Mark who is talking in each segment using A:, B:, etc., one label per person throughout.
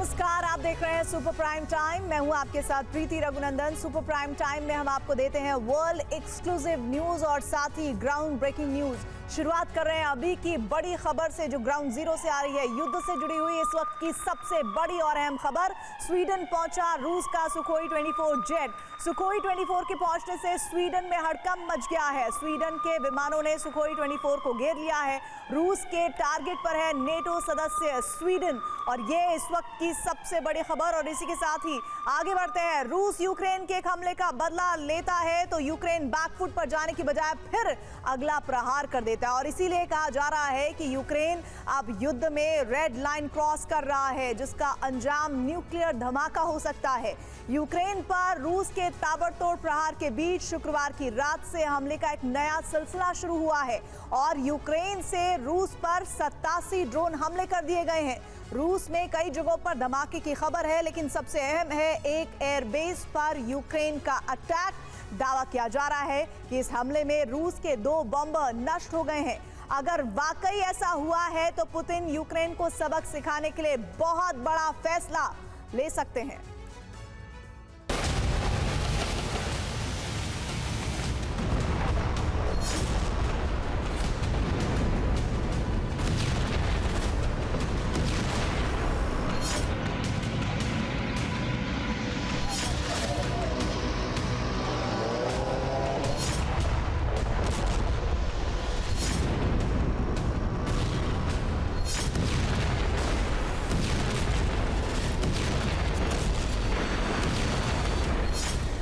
A: नमस्कार, आप देख रहे हैं सुपर प्राइम टाइम। मैं हूं आपके साथ प्रीति रघुनंदन। सुपर प्राइम टाइम में हम आपको देते हैं वर्ल्ड एक्सक्लूसिव न्यूज और साथ ही ग्राउंड ब्रेकिंग न्यूज। शुरुआत कर रहे हैं अभी की बड़ी खबर से जो ग्राउंड जीरो से आ रही है। युद्ध से जुड़ी हुई इस वक्त की सबसे बड़ी और अहम खबर, स्वीडन पहुंचा रूस का सुखोई 24 जेट। सुखोई 24 के पहुंचने से स्वीडन में हड़कंप मच गया है। स्वीडन के विमानों ने सुखोई 24 को घेर लिया है। रूस के टारगेट पर है नेटो सदस्य स्वीडन और ये इस वक्त की सबसे बड़ी खबर। और इसी के साथ ही आगे बढ़ते हैं। रूस यूक्रेन के एक हमले का बदला लेता है तो यूक्रेन बैकफुट पर जाने की बजाय फिर अगला प्रहार कर देता है और इसीलिए कहा जा रहा है कि यूक्रेन अब युद्ध में रेड लाइन क्रॉस कर रहा है जिसका अंजाम न्यूक्लियर धमाका हो सकता है। यूक्रेन पर रूस के ताबड़तोड़ प्रहार के बीच शुक्रवार की रात से हमले का एक नया सिलसिला शुरू हुआ है और यूक्रेन से रूस पर 87 ड्रोन हमले कर दिए गए हैं। रूस में कई जगहों पर धमाके की खबर है, लेकिन सबसे अहम है एक एयरबेस पर यूक्रेन का अटैक। दावा किया जा रहा है कि इस हमले में रूस के 2 बॉम्बर नष्ट हो गए हैं। अगर वाकई ऐसा हुआ है तो पुतिन यूक्रेन को सबक सिखाने के लिए बहुत बड़ा फैसला ले सकते हैं।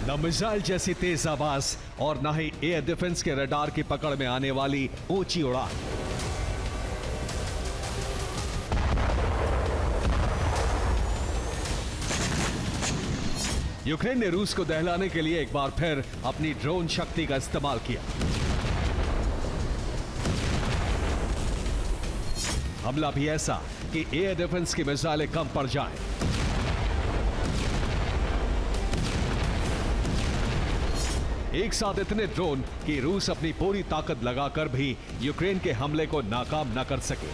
B: न मिसाइल जैसी तेज आवाज और न ही एयर डिफेंस के रडार की पकड़ में आने वाली ऊंची उड़ान। यूक्रेन ने रूस को दहलाने के लिए एक बार फिर अपनी ड्रोन शक्ति का इस्तेमाल किया। हमला भी ऐसा कि एयर डिफेंस की मिसाइलें कम पड़ जाएं। एक साथ इतने ड्रोन कि रूस अपनी पूरी ताकत लगाकर भी यूक्रेन के हमले को नाकाम न कर सके।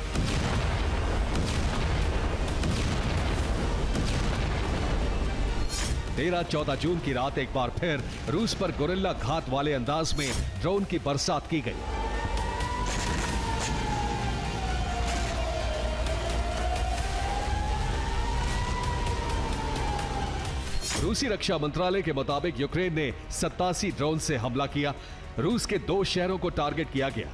B: तेरह 14 जून की रात एक बार फिर रूस पर गोरिल्ला घात वाले अंदाज में ड्रोन की बरसात की गई। रूसी रक्षा मंत्रालय के मुताबिक यूक्रेन ने 87 ड्रोन से हमला किया। रूस के 2 शहरों को टारगेट किया गया।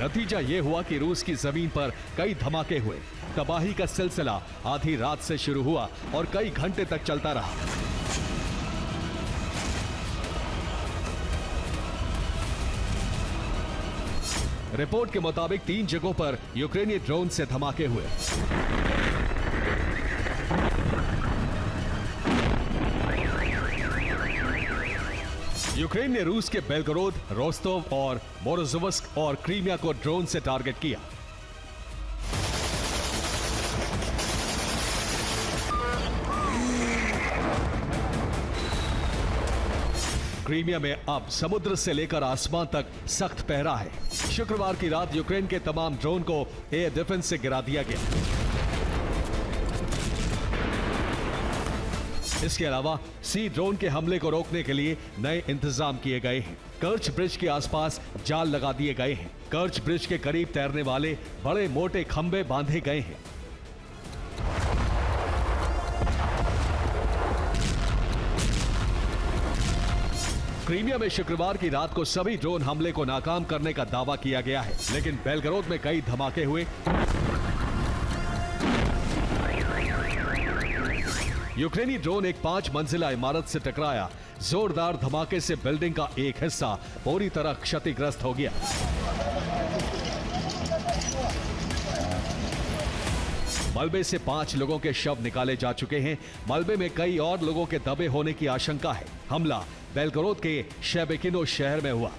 B: नतीजा यह हुआ कि रूस की जमीन पर कई धमाके हुए। तबाही का सिलसिला आधी रात से शुरू हुआ और कई घंटे तक चलता रहा। रिपोर्ट के मुताबिक 3 जगहों पर यूक्रेनी ड्रोन से धमाके हुए। यूक्रेन ने रूस के बेलगोरोद, रोस्तोव और मोरोजोव्स्क और क्रीमिया को ड्रोन से टारगेट किया। क्रीमिया में अब समुद्र से लेकर आसमान तक सख्त पहरा है। शुक्रवार की रात यूक्रेन के तमाम ड्रोन को एयर डिफेंस से गिरा दिया गया। इसके अलावा सी ड्रोन के हमले को रोकने के लिए नए इंतजाम किए गए हैं। कर्च ब्रिज के आसपास जाल लगा दिए गए हैं। कर्च ब्रिज के करीब तैरने वाले बड़े मोटे खंभे बांधे गए हैं। क्रीमिया में शुक्रवार की रात को सभी ड्रोन हमले को नाकाम करने का दावा किया गया है, लेकिन बेलगोरोद में कई धमाके हुए। यूक्रेनी ड्रोन एक 5 मंजिला इमारत से टकराया। जोरदार धमाके से बिल्डिंग का एक हिस्सा पूरी तरह क्षतिग्रस्त हो गया। मलबे से 5 लोगों के शव निकाले जा चुके हैं। मलबे में कई और लोगों के दबे होने की आशंका है। हमला बेलगोरोद के शेबेकिनो शहर में हुआ।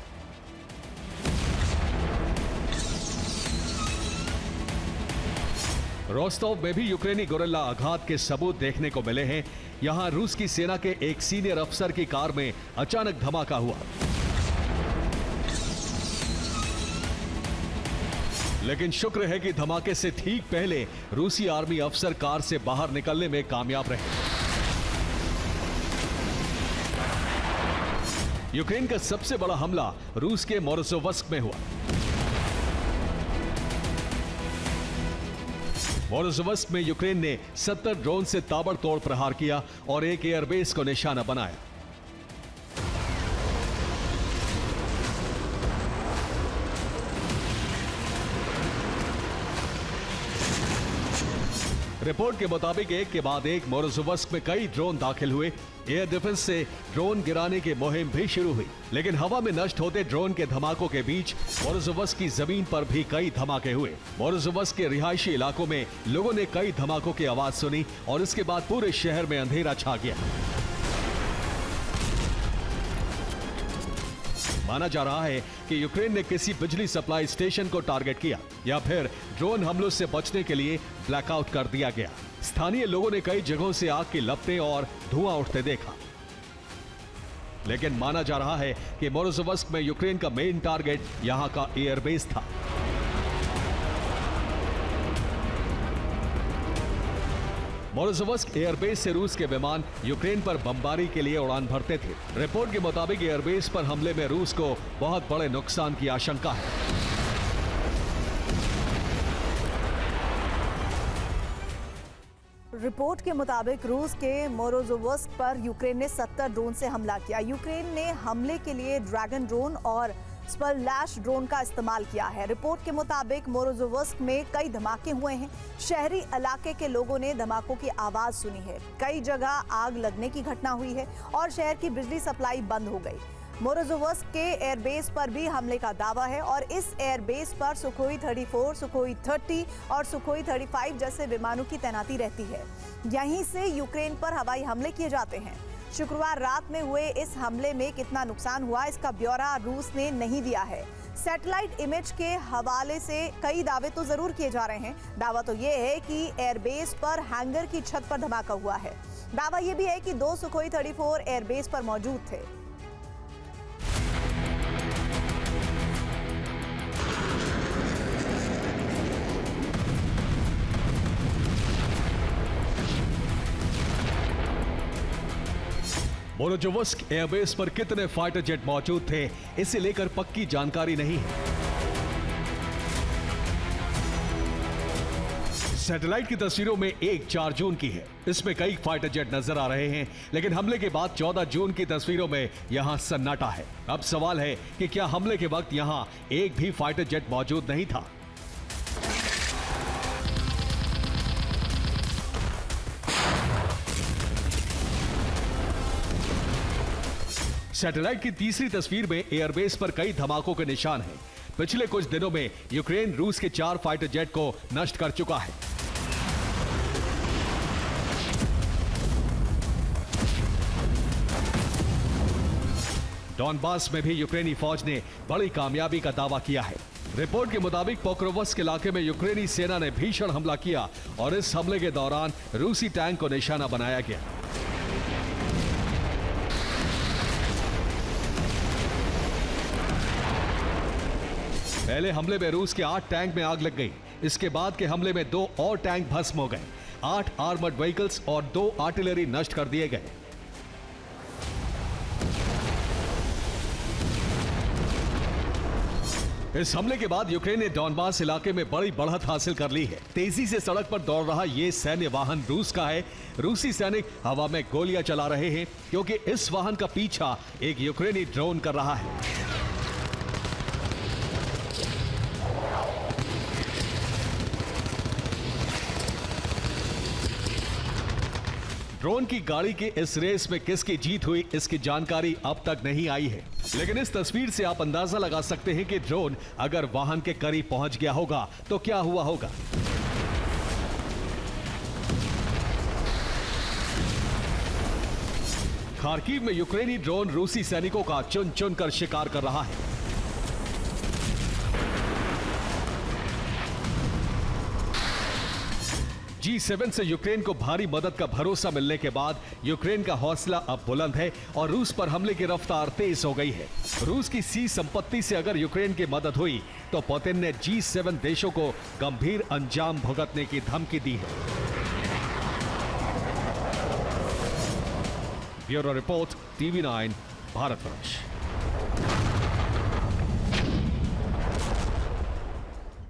B: रोस्तोव में भी यूक्रेनी गोरिल्ला आघात के सबूत देखने को मिले हैं। यहां रूस की सेना के एक सीनियर अफसर की कार में अचानक धमाका हुआ। लेकिन शुक्र है कि धमाके से ठीक पहले रूसी आर्मी अफसर कार से बाहर निकलने में कामयाब रहे। यूक्रेन का सबसे बड़ा हमला रूस के मोरोजोव्स्क में हुआ। मोरोजोव्स्क में यूक्रेन ने 70 ड्रोन से ताबड़तोड़ प्रहार किया और एक एयरबेस को निशाना बनाया। रिपोर्ट के मुताबिक एक के बाद एक मोरोजोव्स्क में कई ड्रोन दाखिल हुए। एयर डिफेंस से ड्रोन गिराने की मुहिम भी शुरू हुई, लेकिन हवा में नष्ट होते ड्रोन के धमाकों के बीच मोरोजोव्स्क की जमीन पर भी कई धमाके हुए। मोरोजोव्स्क के रिहायशी इलाकों में लोगों ने कई धमाकों की आवाज सुनी और इसके बाद पूरे शहर में अंधेरा छा गया। माना जा रहा है कि यूक्रेन ने किसी बिजली सप्लाई स्टेशन को टारगेट किया या फिर ड्रोन हमलों से बचने के लिए ब्लैकआउट कर दिया गया। स्थानीय लोगों ने कई जगहों से आग की लपटें और धुआं उठते देखा, लेकिन माना जा रहा है कि मोरोजोव्स्क में यूक्रेन का मेन टारगेट यहां का एयरबेस था। मोरोजोव्स्क एयरबेस से रूस के विमान यूक्रेन पर बमबारी के लिए उड़ान भरते थे। रिपोर्ट के मुताबिक एयरबेस पर हमले में रूस को बहुत बड़े नुकसान की आशंका है।
A: रिपोर्ट के मुताबिक रूस के मोरोजोव्स्क पर यूक्रेन ने 70 ड्रोन से हमला किया। यूक्रेन ने हमले के लिए ड्रैगन ड्रोन और स्परलैश ड्रोन का इस्तेमाल किया है। रिपोर्ट के मुताबिक मोरोजोव्स्क में कई धमाके हुए हैं। शहरी इलाके के लोगों ने धमाकों की आवाज सुनी है। कई जगह आग लगने की घटना हुई है और शहर की बिजली सप्लाई बंद हो गई। मोरोजोव्स्क के एयरबेस पर भी हमले का दावा है और इस एयरबेस पर सुखोई 34, सुखोई 30 और सुखोई 35 जैसे विमानों की तैनाती रहती है। यहीं से यूक्रेन पर हवाई हमले किए जाते हैं। शुक्रवार रात में हुए इस हमले में कितना नुकसान हुआ, इसका ब्यौरा रूस ने नहीं दिया है। सैटेलाइट इमेज के हवाले से कई दावे तो जरूर किए जा रहे हैं। दावा तो ये है कि एयरबेस पर हैंगर की छत पर धमाका हुआ है। दावा यह भी है कि 2 सुखोई 34 एयरबेस पर मौजूद थे।
B: मोरोजोव्स्क एयरबेस पर कितने फाइटर जेट मौजूद थे, इसे लेकर पक्की जानकारी नहीं है। सैटेलाइट की तस्वीरों में एक 4 जून की है। इसमें कई फाइटर जेट नजर आ रहे हैं, लेकिन हमले के बाद 14 जून की तस्वीरों में यहां सन्नाटा है। अब सवाल है कि क्या हमले के वक्त यहां एक भी फाइटर जेट मौजूद नहीं था? सैटेलाइट की तीसरी तस्वीर में एयरबेस पर कई धमाकों के निशान हैं। पिछले कुछ दिनों में यूक्रेन रूस के 4 फाइटर जेट को नष्ट कर चुका है। डॉनबास में भी यूक्रेनी फौज ने बड़ी कामयाबी का दावा किया है। रिपोर्ट के मुताबिक पोक्रोवस्क इलाके में यूक्रेनी सेना ने भीषण हमला किया और इस हमले के दौरान रूसी टैंक को निशाना बनाया गया। पहले हमले में रूस के 8 टैंक में आग लग गई। इसके बाद के हमले में 2 और टैंक भस्म हो गए। 8 आर्मर्ड व्हीकल्स और 2 आर्टिलरी नष्ट कर दिए गए। इस हमले के बाद यूक्रेन ने डॉनबास इलाके में बड़ी बढ़त हासिल कर ली है। तेजी से सड़क पर दौड़ रहा ये सैन्य वाहन रूस का है। रूसी सैनिक हवा में गोलियां चला रहे हैं क्योंकि इस वाहन का पीछा एक यूक्रेनी ड्रोन कर रहा है। ड्रोन की गाड़ी के इस रेस में किसकी जीत हुई, इसकी जानकारी अब तक नहीं आई है, लेकिन इस तस्वीर से आप अंदाजा लगा सकते हैं कि ड्रोन अगर वाहन के करीब पहुंच गया होगा तो क्या हुआ होगा। खार्किव में यूक्रेनी ड्रोन रूसी सैनिकों का चुन चुन कर शिकार कर रहा है। G7 से यूक्रेन को भारी मदद का भरोसा मिलने के बाद यूक्रेन का हौसला अब बुलंद है और रूस पर हमले की रफ्तार तेज हो गई है। रूस की सी संपत्ति से अगर यूक्रेन की मदद हुई तो पुतिन ने G7 देशों को गंभीर अंजाम भुगतने की धमकी दी है। Bureau report, TV9, Bharatvarsh.